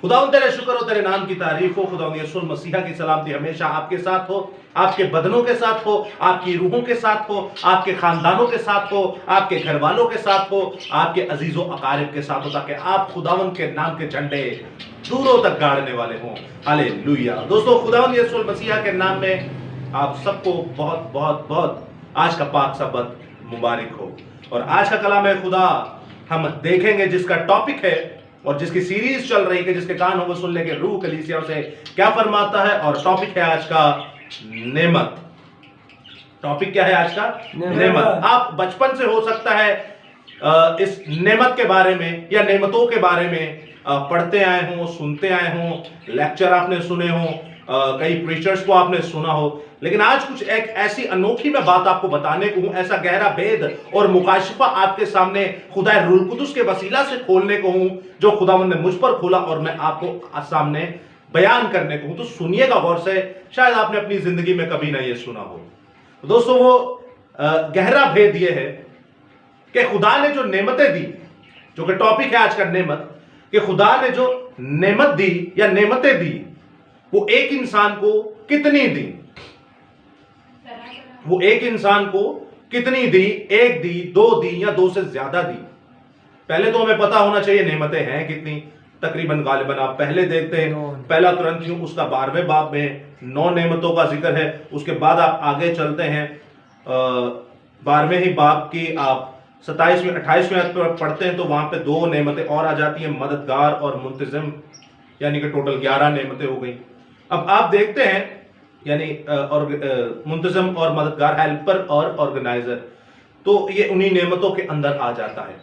خداوند تیرے شکر ہو، تیرے نام کی تعریف ہو، خداوند یسوع مسیح کی سلامتی ہمیشہ آپ کے ساتھ ہو، آپ کے بدنوں کے ساتھ ہو، آپ کی روحوں کے ساتھ ہو، آپ کے خاندانوں کے ساتھ ہو، آپ کے گھر والوں کے ساتھ ہو، آپ کے عزیز و اقارب کے ساتھ ہو، تاکہ آپ خداوند کے نام کے جھنڈے دوروں تک گاڑنے والے ہوں۔ ہالےلویا۔ دوستو، خداوند یسوع مسیح کے نام میں آپ سب کو بہت بہت بہت آج کا پاک سبت مبارک ہو۔ اور آج کا کلام خدا ہم دیکھیں گے جس کا ٹاپک ہے اور جس کی سیریز چل رہی ہے، جس کے کان ہوں وہ سن لے کہ روح کلیسیوں سے کیا فرماتا ہے، اور ٹاپک ہے آج کا نعمت۔ ٹاپک کیا ہے آج کا؟ نعمت۔ آپ بچپن سے ہو سکتا ہے اس نعمت کے بارے میں یا نعمتوں کے بارے میں پڑھتے آئے ہوں، سنتے آئے ہوں، لیکچر آپ نے سنے ہوں، کئی پریچرز کو آپ نے سنا ہو، لیکن آج کچھ ایک ایسی انوکھی میں بات آپ کو بتانے کو ہوں، ایسا گہرا بید اور مکاشفہ آپ کے سامنے خدا روح القدس کے وسیلہ سے کھولنے کو ہوں، جو خداوند نے مجھ پر کھولا اور میں آپ کو سامنے بیان کرنے کو ہوں۔ تو سنیے گا غور سے، شاید آپ نے اپنی زندگی میں کبھی نہ یہ سنا ہو۔ دوستو، وہ گہرا بھید یہ ہے کہ خدا نے جو نعمتیں دی، جو کہ ٹاپک ہے آج کا نعمت، کہ خدا نے جو نعمت دی یا نعمتیں دی وہ ایک انسان کو کتنی دی، وہ ایک انسان کو کتنی دی، ایک دی، دو دی یا دو سے زیادہ دی۔ پہلے تو ہمیں پتا ہونا چاہیے نعمتیں ہیں کتنی، تقریباً غالباً آپ پہلے دیکھتے ہیں پہلا کرنتھیوں اس کا 12ویں باب میں 9 نعمتوں کا ذکر ہے۔ اس کے بعد آپ آگے چلتے ہیں 12ویں ہی باب کی آپ 27ویں 28ویں آیت پر پڑھتے ہیں تو وہاں پہ 2 نعمتیں اور آ جاتی ہیں، مددگار اور منتظم، یعنی کہ ٹوٹل 11 نعمتیں ہو گئیں۔ اب آپ دیکھتے ہیں یعنی منتظم اور مددگار، ہیلپر اور آرگنائزر، تو یہ انہی نعمتوں کے اندر آ جاتا ہے۔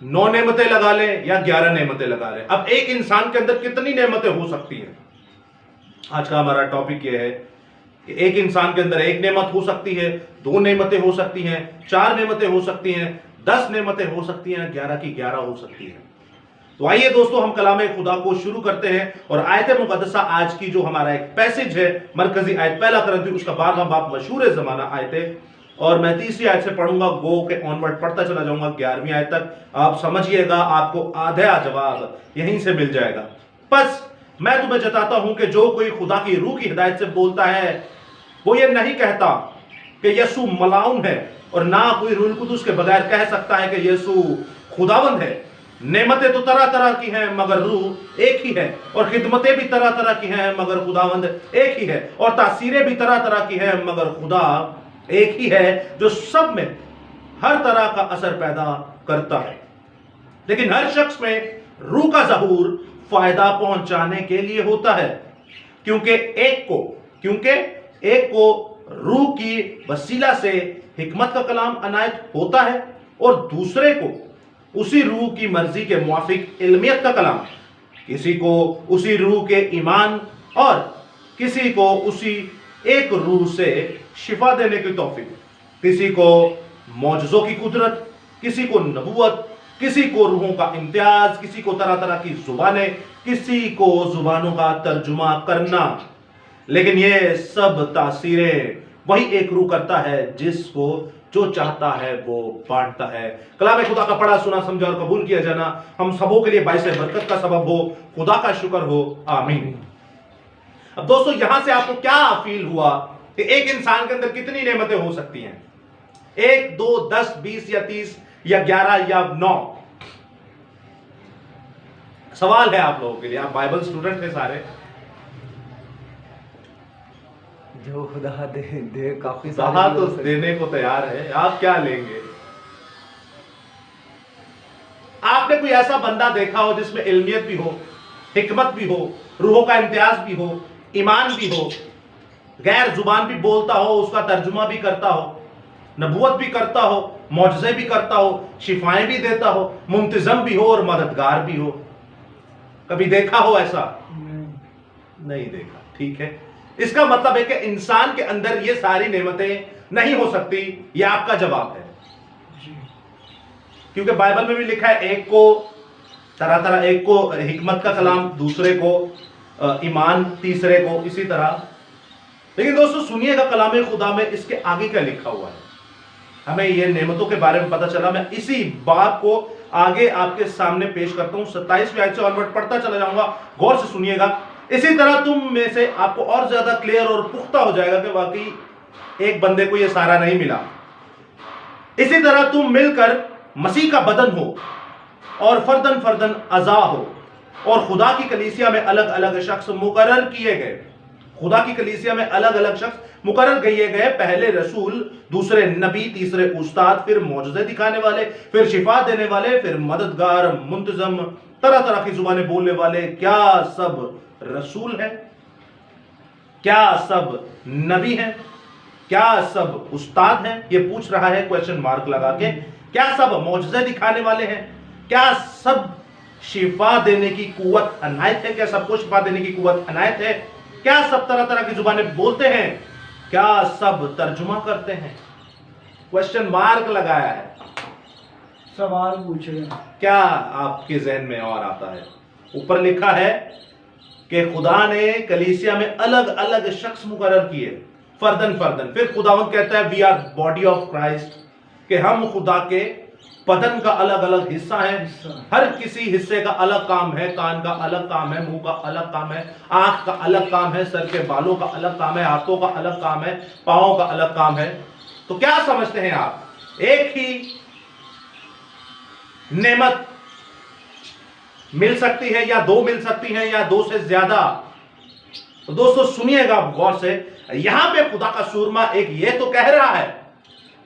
9 نعمتیں لگا لیں یا 11 نعمتیں لگا لیں، اب ایک انسان کے اندر کتنی نعمتیں ہو سکتی ہیں؟ آج کا ہمارا ٹاپک یہ ہے کہ ایک انسان کے اندر ایک نعمت ہو سکتی ہے، 2 نعمتیں ہو سکتی ہیں، 4 نعمتیں ہو سکتی ہیں، 10 نعمتیں ہو سکتی ہیں، 11 کی 11 ہو سکتی ہیں۔ تو آئیے دوستو، ہم کلام خدا کو شروع کرتے ہیں، اور آیت مقدسہ آج کی جو ہمارا ایک پیسج ہے، مرکزی آیت پہلا کرنتھی اس کا 12واں باب، مشہور زمانہ آیت ہے، اور میں 30ویں آیت سے پڑھوں گا، گو کے آنورڈ پڑھتا چلا جاؤں گا 11ویں آیت تک۔ آپ سمجھئے گا، آپ کو آدھا جواب یہیں سے مل جائے گا۔ پس میں تمہیں جتاتا ہوں کہ جو کوئی خدا کی روح کی ہدایت سے بولتا ہے وہ یہ نہیں کہتا کہ یسوع ملعون ہے، اور نہ کوئی روح القدس کے بغیر کہہ سکتا ہے کہ یسوع خداوند ہے۔ نعمتیں تو طرح طرح کی ہیں مگر روح ایک ہی ہے، اور خدمتیں بھی طرح طرح کی ہیں مگر خداوند ایک ہی ہے، اور تاثیریں بھی طرح طرح کی ہیں مگر خدا ایک ہی ہے جو سب میں ہر طرح کا اثر پیدا کرتا ہے، لیکن ہر شخص میں روح کا ظہور فائدہ پہنچانے کے لیے ہوتا ہے، کیونکہ ایک کو روح کی وسیلہ سے حکمت کا کلام عنایت ہوتا ہے، اور دوسرے کو اسی روح کی مرضی کے موافق علمیت کا کلام، کسی کو اسی روح کے ایمان، اور کسی کو اسی ایک روح سے شفا دینے کی توفیق، کسی کو معجزوں کی قدرت، کسی کو نبوت، کسی کو روحوں کا امتیاز، کسی کو طرح طرح کی زبانیں، کسی کو زبانوں کا ترجمہ کرنا، لیکن یہ سب تاثیریں وہی ایک روح کرتا ہے، جس کو جو چاہتا ہے وہ بانٹتا ہے۔ کلام خدا کا پڑھا سنا سمجھا اور قبول کیا جانا ہم سبوں کے لیے باعث برکت کا سبب ہو۔ خدا کا شکر ہو، آمین۔ اب دوستو، یہاں سے آپ کو کیا فیل ہوا کہ ایک انسان کے اندر کتنی نعمتیں ہو سکتی ہیں؟ 1 2 10 20 یا 30 یا 11 یا 9؟ سوال ہے آپ لوگوں کے لیے، آپ بائبل اسٹوڈنٹ ہیں سارے۔ جو خدا دے کافی خدا تو دینے کو تیار ہے، آپ کیا لیں گے؟ آپ نے کوئی ایسا بندہ دیکھا ہو جس میں علمیت بھی ہو، حکمت بھی ہو، روحوں کا امتیاز بھی ہو، ایمان بھی ہو، غیر زبان بھی بولتا ہو، اس کا ترجمہ بھی کرتا ہو، نبوت بھی کرتا ہو، معجزے بھی کرتا ہو، شفائیں بھی دیتا ہو، منتظم بھی ہو اور مددگار بھی ہو؟ کبھی دیکھا ہو ایسا؟ نہیں دیکھا، ٹھیک ہے۔ اس کا مطلب ہے کہ انسان کے اندر یہ ساری نعمتیں نہیں ہو سکتی، یہ آپ کا جواب ہے، کیونکہ بائبل میں بھی لکھا ہے ایک کو طرح طرح، ایک کو حکمت کا کلام، دوسرے کو ایمان، تیسرے کو اسی طرح۔ لیکن دوستو سنیے گا کلام خدا میں اس کے آگے کیا لکھا ہوا ہے۔ ہمیں یہ نعمتوں کے بارے میں پتا چلا، میں اسی بات کو آگے آپ کے سامنے پیش کرتا ہوں. 27ویں آیت سے آنورڈ پڑھتا چلا جاؤں گا, غور سے سنیے گا. اسی طرح تم میں سے آپ کو اور زیادہ کلیئر اور پختہ ہو جائے گا کہ واقعی ایک بندے کو یہ سارا نہیں ملا. اسی طرح تم مل کر مسیح کا بدن ہو اور فردن فردن اعضاء ہو, اور خدا کی کلیسیا میں الگ الگ شخص مقرر کیے گئے. خدا کی کلیسیا میں الگ الگ شخص مقرر کیے گئے, پہلے رسول, دوسرے نبی, تیسرے استاد, پھر معجزے دکھانے والے, پھر شفا دینے والے, پھر مددگار, منتظم, طرح طرح کی زبانیں بولنے والے. کیا سب رسول ہیں؟ کیا سب نبی ہیں؟ کیا سب استاد ہیں؟ یہ پوچھ رہا ہے کویسچن مارک لگا کے. کیا سب معجزے دکھانے والے ہیں؟ کیا سب شفا دینے کی قوت عنایت ہے؟ کیا سب کو شفا دینے کی قوت عنایت ہے؟ کیا سب طرح طرح کی زبانیں بولتے ہیں؟ کیا سب ترجمہ کرتے ہیں؟ کویسچن مارک لگایا ہے, سوال پوچھ رہے ہیں. کیا آپ کے ذہن میں اور آتا ہے؟ اوپر لکھا ہے کہ خدا نے کلیسیا میں الگ الگ شخص مقرر کیے, فردن فردن. پھر خداوند کہتا ہے we are body of Christ, کہ ہم خدا کے بدن کا الگ الگ حصہ ہیں. ہر کسی حصے کا الگ کام ہے. کان کا الگ کام ہے, منہ کا الگ کام ہے, آنکھ کا الگ کام ہے, سر کے بالوں کا الگ کام ہے, ہاتھوں کا الگ کام ہے, پاؤں کا الگ کام ہے. تو کیا سمجھتے ہیں آپ, ایک ہی نعمت مل سکتی ہے, یا دو مل سکتی ہیں, یا دو سے زیادہ؟ تو دوستو سنیے گا غور سے. یہاں پہ خدا کا سورما ایک یہ تو کہہ رہا ہے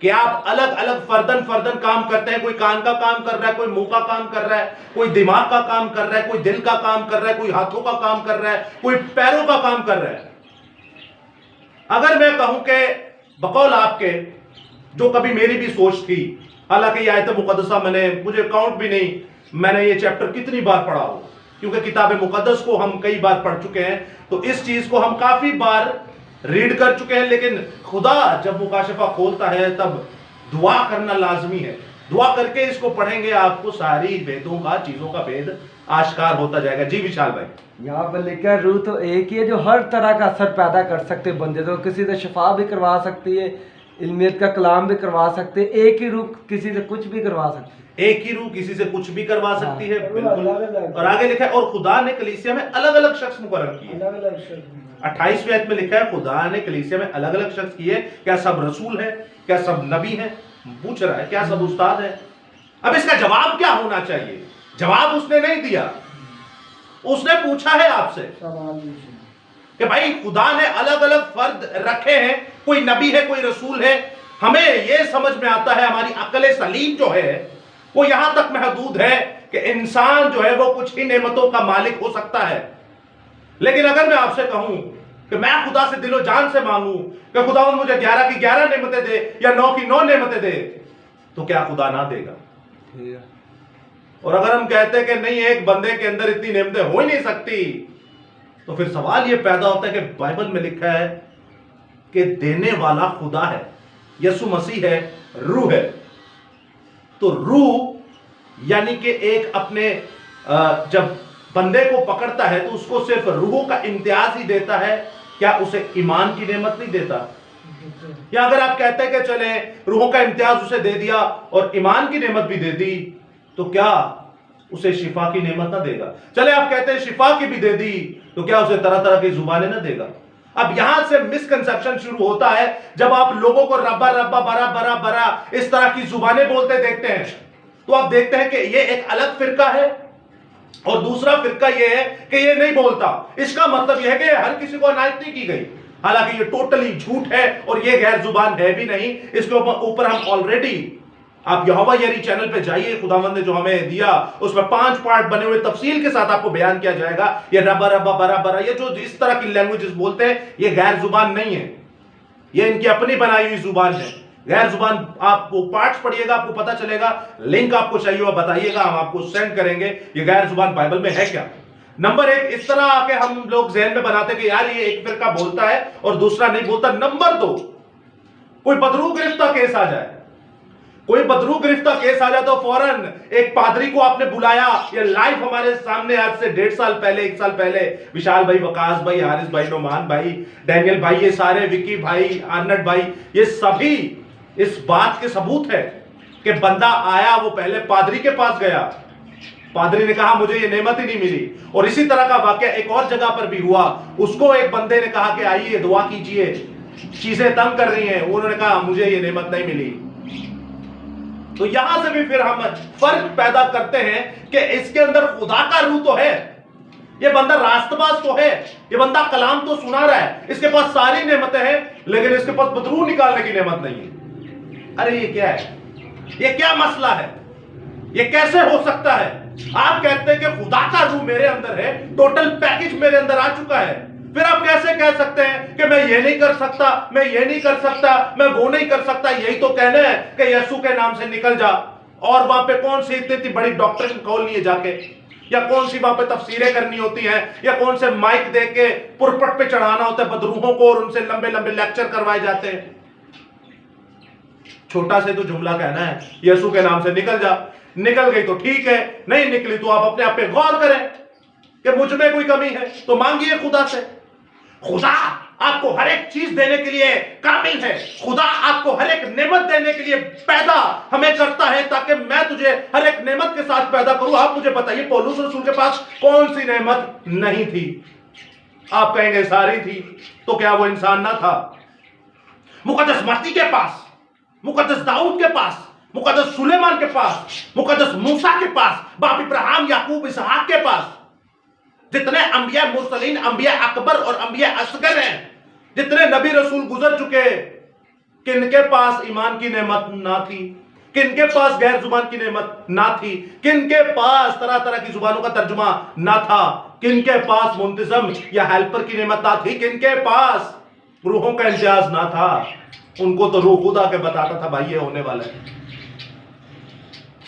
کہ آپ الگ الگ فردن فردن کام کرتے ہیں. کوئی کان کا کام کر رہا ہے, کوئی منہ کا کام کر رہا ہے, کوئی دماغ کا کام کر رہا ہے, کوئی دل کا کام کر رہا ہے, کوئی ہاتھوں کا کام کر رہا ہے, کوئی پیروں کا کام کر رہا ہے. اگر میں کہوں کہ بقول آپ کے, جو کبھی میری بھی سوچ تھی, حالانکہ یہ آیت مقدسہ مجھے کاؤنٹ بھی نہیں میں نے یہ چیپٹر کتنی بار پڑھا ہو, کیونکہ کتاب مقدس کو ہم کئی بار پڑھ چکے ہیں, تو اس چیز کو ہم کافی بار ریڈ کر چکے ہیں. لیکن خدا جب مکاشفہ کھولتا ہے تب دعا کرنا لازمی ہے. دعا کر کے اس کو پڑھیں گے, آپ کو ساری بھیدوں کا, چیزوں کا بھید آشکار ہوتا جائے گا. جی وشال بھائی. یہاں پر لکھا ہے روح تو ایک ہی ہے جو ہر طرح کا اثر پیدا کر سکتے بندے, تو کسی سے شفا بھی کروا سکتی ہے, علمیت کا کلام بھی کروا سکتے. ایک ہی روح کسی سے کچھ بھی کروا سکتی ہے. ایک ہی روح کسی سے کچھ بھی کروا سکتی ہے, بالکل. اور آگے لکھا ہے اور خدا نے کلیسیا میں الگ الگ شخص مقرر کیے. 28ویں آیت میں لکھا ہے خدا نے کلیسیا میں الگ الگ شخص کیے. کیا سب رسول ہیں؟ کیا سب نبی ہیں؟ پوچھ رہا ہے کیا سب استاد ہیں؟ اب اس کا جواب کیا ہونا چاہیے؟ جواب اس نے نہیں دیا, اس نے پوچھا ہے آپ سے کہ بھائی خدا نے الگ الگ فرد رکھے ہیں, کوئی نبی ہے, کوئی رسول ہے. ہمیں یہ سمجھ میں آتا ہے, ہماری عقل سلیم جو ہے وہ یہاں تک محدود ہے کہ انسان جو ہے وہ کچھ ہی نعمتوں کا مالک ہو سکتا ہے. لیکن اگر میں آپ سے کہوں کہ میں خدا سے دل و جان سے مانگوں کہ خدا مجھے 11 کی 11 نعمتیں دے یا 9 کی 9 نعمتیں دے, تو کیا خدا نہ دے گا؟ اور اگر ہم کہتے ہیں کہ نہیں, ایک بندے کے اندر اتنی نعمتیں ہو ہی نہیں سکتی, تو پھر سوال یہ پیدا ہوتا ہے کہ بائبل میں لکھا ہے کہ دینے والا خدا ہے, یسوع مسیح ہے, روح ہے. تو روح یعنی کہ ایک اپنے جب بندے کو پکڑتا ہے تو اس کو صرف روحوں کا امتیاز ہی دیتا ہے, کیا اسے ایمان کی نعمت نہیں دیتا؟ یا اگر آپ کہتے ہیں کہ چلیں روحوں کا امتیاز اسے دے دیا اور ایمان کی نعمت بھی دے دی, تو کیا اسے شفا کی نعمت نہ دے گا؟ چلے آپ کہتے ہیں شفا کی بھی دے دی, تو کیا اسے طرح طرح کی زبانیں نہ دے گا؟ اب یہاں سے مسکنسپشن شروع ہوتا ہے جب آپ لوگوں کو ربا ربا برا برا برا اس طرح کی زبانیں بولتے دیکھتے ہیں, تو آپ دیکھتے ہیں کہ یہ ایک الگ فرقہ ہے اور دوسرا فرقہ یہ ہے کہ یہ نہیں بولتا. اس کا مطلب یہ ہے کہ ہر کسی کو عنایت نہیں کی گئی, حالانکہ یہ ٹوٹلی جھوٹ ہے اور یہ غیر زبان ہے بھی نہیں. اس کے اوپر ہم آلریڈی, آپ یہوہ یری چینل پہ جائیے, خداوند نے جو ہمیں دیا اس میں 5 پارٹ بنے ہوئے تفصیل کے ساتھ آپ کو بیان کیا جائے گا. یہ ربا ربا برا برا, یہ جو اس طرح کی لینگویجز بولتے ہیں, یہ غیر زبان نہیں ہے, یہ ان کی اپنی بنائی ہوئی زبان ہے. غیر زبان آپ کو پارٹس پڑھیے گا, آپ کو پتا چلے گا. لنک آپ کو چاہیے ہو بتائیے گا, ہم آپ کو سینڈ کریں گے. یہ غیر زبان بائبل میں ہے کیا؟ نمبر 1, اس طرح آ کے ہم لوگ ذہن میں بناتے کہ یار یہ ایک فرقہ بولتا ہے اور دوسرا نہیں بولتا. نمبر 2, کوئی بدرو گرفتہ کیس آ جائے, کوئی بدرو گرفتہ کیس آ جائے تو فوراً ایک پادری کو آپ نے بلایا. یہ لائیو ہمارے سامنے آج سے 1.5 سال پہلے, 1 سال پہلے, وشال بھائی, وقاص بھائی, حارث بھائی, نعمان بھائی, ڈینیل بھائی, یہ سارے, وکی بھائی, آرنٹ بھائی, یہ سبھی اس بات کے ثبوت ہے کہ بندہ آیا, وہ پہلے پادری کے پاس گیا, پادری نے کہا مجھے یہ نعمت ہی نہیں ملی. اور اسی طرح کا واقعہ ایک اور جگہ پر بھی ہوا, اس کو ایک بندے نے کہا کہ آئیے دعا کیجئے, چیزیں تنگ کر رہی ہیں, انہوں نے کہا مجھے یہ نعمت نہیں ملی. تو یہاں سے بھی پھر ہم فرق پیدا کرتے ہیں کہ اس کے اندر خدا کا روح تو ہے, یہ بندہ راست باز تو ہے, یہ بندہ کلام تو سنا رہا ہے, اس کے پاس ساری نعمتیں ہیں, لیکن اس کے پاس بدروح نکالنے کی نعمت نہیں ہے. ارے یہ کیا ہے, یہ کیا مسئلہ ہے, یہ کیسے ہو سکتا ہے؟ آپ کہتے ہیں کہ خدا کا روح میرے اندر ہے, ٹوٹل پیکج میرے اندر آ چکا ہے, پھر آپ کیسے کہہ سکتے ہیں کہ میں یہ نہیں کر سکتا, میں یہ نہیں کر سکتا, میں وہ نہیں کر سکتا؟ یہی تو کہنا ہے کہ یسوع کے نام سے نکل جا, اور وہاں پہ کون سی اتنی بڑی ڈاکٹرن کھولنی ہے جا کے, یا کون سی وہاں پہ تفسیریں کرنی ہوتی ہیں, یا کون سے مائک دے کے پرپٹ پہ چڑھانا ہوتا ہے بدروحوں کو اور ان سے لمبے لمبے لیکچر کروائے جاتے ہیں. چھوٹا سے تو جملہ کہنا ہے یسوع کے نام سے نکل جا, نکل گئی تو ٹھیک ہے, نہیں نکلی تو آپ اپنے آپ پہ غور کریں کہ مجھ میں کوئی کمی ہے تو مانگیے خدا سے. خدا آپ کو ہر ایک چیز دینے کے لیے کامل ہے, خدا آپ کو ہر ایک نعمت دینے کے لیے پیدا ہمیں کرتا ہے تاکہ میں تجھے ہر ایک نعمت کے ساتھ پیدا کروں. آپ مجھے بتائیے پولس رسول کے پاس کون سی نعمت نہیں تھی؟ آپ کہیں گے ساری تھی, تو کیا وہ انسان نہ تھا؟ مقدس مرتی کے پاس, مقدس داؤد کے پاس, مقدس سلیمان کے پاس, مقدس موسیٰ کے پاس, باپ ابراہیم یعقوب اسحاق کے پاس, جتنے انبیاء مرسلین, انبیاء اکبر اور انبیاء اصغر ہیں, جتنے نبی رسول گزر چکے, کن کے پاس ایمان کی نعمت نہ تھی؟ کن کے پاس غیر زبان کی نعمت نہ تھی؟ کن کے پاس طرح طرح کی زبانوں کا ترجمہ نہ تھا؟ کن کے پاس منتظم یا ہیلپر کی نعمت نہ تھی؟ کن کے پاس روحوں کا امتیاز نہ تھا؟ ان کو تو روح خدا کے بتاتا تھا بھائی یہ ہونے والا ہے.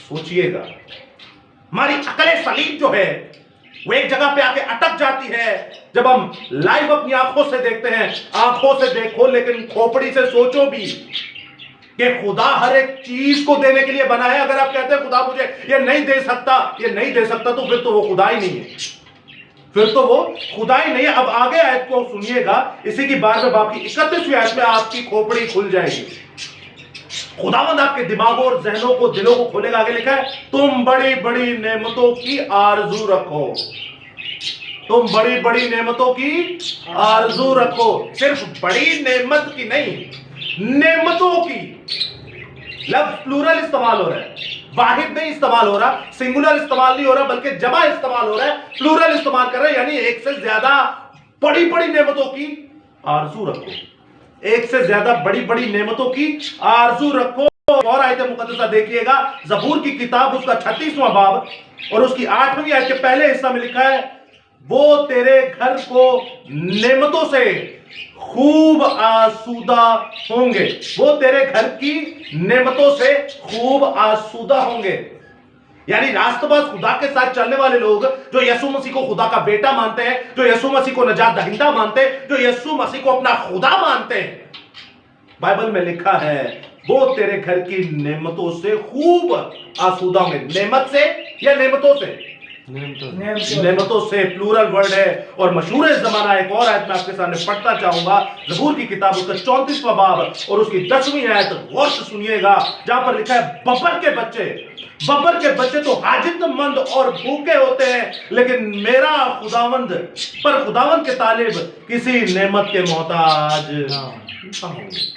سوچئے گا, ہماری عقل سلیم جو ہے وہ ایک جگہ پہ آ کے اٹک جاتی ہے جب ہم لائیو اپنی آنکھوں سے دیکھتے ہیں. آنکھوں سے دیکھو لیکن کھوپڑی سے سوچو بھی کہ خدا ہر ایک چیز کو دینے کے لیے بنا ہے. اگر آپ کہتے ہیں خدا مجھے یہ نہیں دے سکتا, یہ نہیں دے سکتا, تو پھر تو وہ خدا ہی نہیں ہے, پھر تو وہ خدا ہی نہیں ہے. اب آگے آیت کو سنیے گا, اسی کی 12 باب کی 31ویں آیت میں آپ کی کھوپڑی کھل جائے گی. خداوند آپ کے دماغوں اور ذہنوں کو, دلوں کو کھولے گا. آگے لکھا ہے تم بڑی بڑی نعمتوں کی آرزو رکھو, تم بڑی بڑی نعمتوں کی آرزو رکھو. صرف بڑی نعمت کی نہیں, نعمتوں کی. لفظ پلورل استعمال ہو رہا ہے, واحد نہیں استعمال ہو رہا, سنگولر استعمال نہیں ہو رہا, بلکہ جمع استعمال ہو رہا ہے, پلورل استعمال کر رہا ہے. یعنی ایک سے زیادہ بڑی بڑی نعمتوں کی آرزو رکھو, ایک سے زیادہ بڑی بڑی نعمتوں کی آرزو رکھو. اور آیت مقدسہ دیکھیے گا, زبور کی کتاب اس کا 36واں باب اور اس کی 8ویں آیت کے پہلے حصہ میں لکھا ہے وہ تیرے گھر کو نعمتوں سے خوب آسودہ ہوں گے, وہ تیرے گھر کی نعمتوں سے خوب آسودہ ہوں گے. یعنی راست باز خدا کے ساتھ چلنے والے لوگ جو یسوع مسیح کو خدا کا بیٹا مانتے ہیں, جو یسوع مسیح کو نجات دہندہ مانتے ہیں, جو یسوع مسیح کو اپنا خدا مانتے ہیں, بائبل میں لکھا ہے وہ تیرے گھر کی نعمتوں سے خوب آسودہ ہوں گے. نعمت سے یا نعمتوں سے؟ نعمتوں سے پلورل ورڈ ہے. اور مشہور زمانہ ایک اور آیت میں آپ کے سامنے پڑھتا چاہوں گا, زبور کی کتاب اس کا 34واں باب اور اس کی 10ویں آیت غور سے سنیے گا, جہاں پر لکھا ہے ببر کے بچے, ببر کے بچے تو حاجت مند اور بھوکے ہوتے ہیں, لیکن میرا خداوند پر خداوند کے طالب کسی نعمت کے محتاج نہ ہوں گے.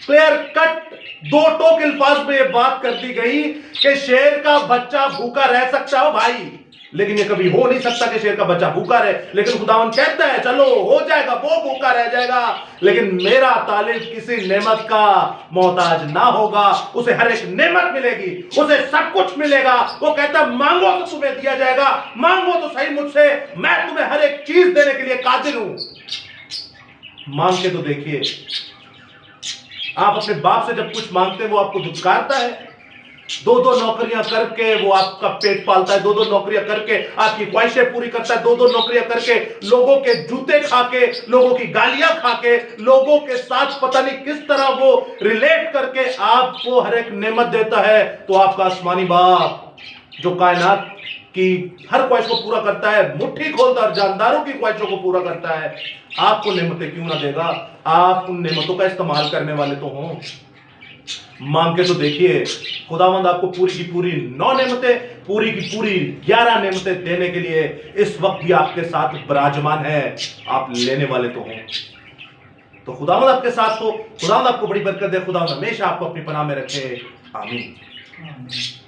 کلیئر کٹ دو ٹوک الفاظ میں یہ بات کر دی گئی کہ شیر کا بچہ بھوکا رہ سکتا ہو بھائی, لیکن یہ کبھی ہو نہیں سکتا کہ شیر کا بچہ بھوکا رہے. لیکن خداوند کہتا ہے چلو ہو جائے گا, وہ بھوکا رہ جائے گا, لیکن میرا طالب کسی نعمت کا محتاج نہ ہوگا. اسے ہر ایک نعمت ملے گی, اسے سب کچھ ملے گا. وہ کہتا ہے مانگو تو تمہیں دیا جائے گا, مانگو تو صحیح مجھ سے, میں تمہیں ہر ایک چیز دینے کے لیے قادر ہوں. مانگ کے تو دیکھیے, آپ اپنے باپ سے جب کچھ مانگتے ہیں وہ آپ کو دھتکارتا ہے. 2 نوکریاں کر کے وہ آپ کا پیٹ پالتا ہے, 2 نوکریاں کر کے آپ کی خواہشیں پوری کرتا ہے, 2 نوکریاں کر کے لوگوں کے جوتے کھا کے, لوگوں کی گالیاں کھا کے, لوگوں کے ساتھ پتہ نہیں کس طرح وہ ریلیٹ کر کے آپ کو ہر ایک نعمت دیتا ہے. تو آپ کا آسمانی باپ جو کائنات کی ہر خواہش کو پورا کرتا ہے, مٹھی کھولتا ہے اور جانداروں کی خواہشوں کو پورا کرتا ہے, آپ کو نعمتیں کیوں نہ دے گا؟ آپ ان نعمتوں کا استعمال کرنے والے تو ہوں. مانگ کے تو دیکھیے، خداوند آپ کو پوری کی پوری 9 نعمتیں، پوری کی پوری 11 نعمتیں دینے کے لیے اس وقت بھی آپ کے ساتھ براجمان ہے. آپ لینے والے تو ہوں. تو خداوند آپ کے ساتھ ہو، خداوند آپ کو بڑی برکت دے، خداوند ہمیشہ آپ کو اپنی پناہ میں رکھے. آمین. آمین.